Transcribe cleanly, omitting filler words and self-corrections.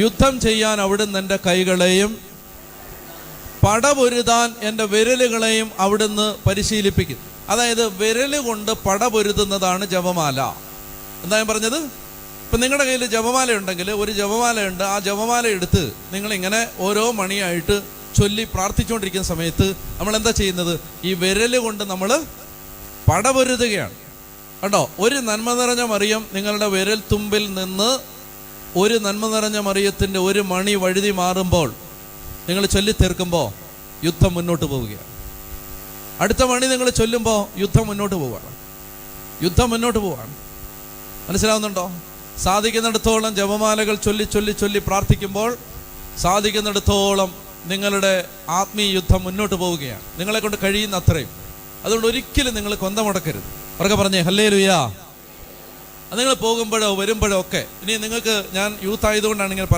യുദ്ധം ചെയ്യാൻ അവിടുന്ന് എൻ്റെ കൈകളെയും പടപൊരുതാൻ എൻ്റെ വിരലുകളെയും അവിടുന്ന് പരിശീലിപ്പിക്കും. അതായത് വിരല് കൊണ്ട് പടപൊരുതുന്നതാണ് ജപമാല. എന്താ ഞാൻ പറഞ്ഞത്? ഇപ്പം നിങ്ങളുടെ കയ്യിൽ ജപമാല ഉണ്ടെങ്കിൽ, ഒരു ജപമാലയുണ്ട്, ആ ജപമാല എടുത്ത് നിങ്ങളിങ്ങനെ ഓരോ മണിയായിട്ട് ചൊല്ലി പ്രാർത്ഥിച്ചുകൊണ്ടിരിക്കുന്ന സമയത്ത് നമ്മൾ എന്താ ചെയ്യുന്നത്? ഈ വിരല് കൊണ്ട് നമ്മൾ പടപൊരുതുകയാണ് കേട്ടോ. ഒരു നന്മ നിറഞ്ഞ മറിയം നിങ്ങളുടെ വിരൽ തുമ്പിൽ നിന്ന് ഒരു നന്മ നിറഞ്ഞ മറിയത്തിൻ്റെ ഒരു മണി വഴുതി മാറുമ്പോൾ നിങ്ങൾ ചൊല്ലി തീർക്കുമ്പോൾ യുദ്ധം മുന്നോട്ട് പോവുകയാണ്. അടുത്ത മണി നിങ്ങൾ ചൊല്ലുമ്പോൾ യുദ്ധം മുന്നോട്ട് പോവുകയാണ്. യുദ്ധം മുന്നോട്ട് പോവുകയാണ്. മനസ്സിലാവുന്നുണ്ടോ? സാധിക്കുന്നിടത്തോളം ജപമാലകൾ ചൊല്ലി ചൊല്ലി ചൊല്ലി പ്രാർത്ഥിക്കുമ്പോൾ സാധിക്കുന്നിടത്തോളം നിങ്ങളുടെ ആത്മീയ യുദ്ധം മുന്നോട്ട് പോവുകയാണ്, നിങ്ങളെ കൊണ്ട് കഴിയുന്ന അത്രയും. അതുകൊണ്ട് ഒരിക്കലും നിങ്ങൾ കൊന്തമുടക്കരുത്. ഉറക്കെ പറഞ്ഞേ ഹല്ലേലൂയാ. അത് നിങ്ങൾ പോകുമ്പോഴോ വരുമ്പോഴോ ഒക്കെ. ഇനി നിങ്ങൾക്ക്, ഞാൻ യൂത്ത് ആയതുകൊണ്ടാണ് ഇങ്ങനെ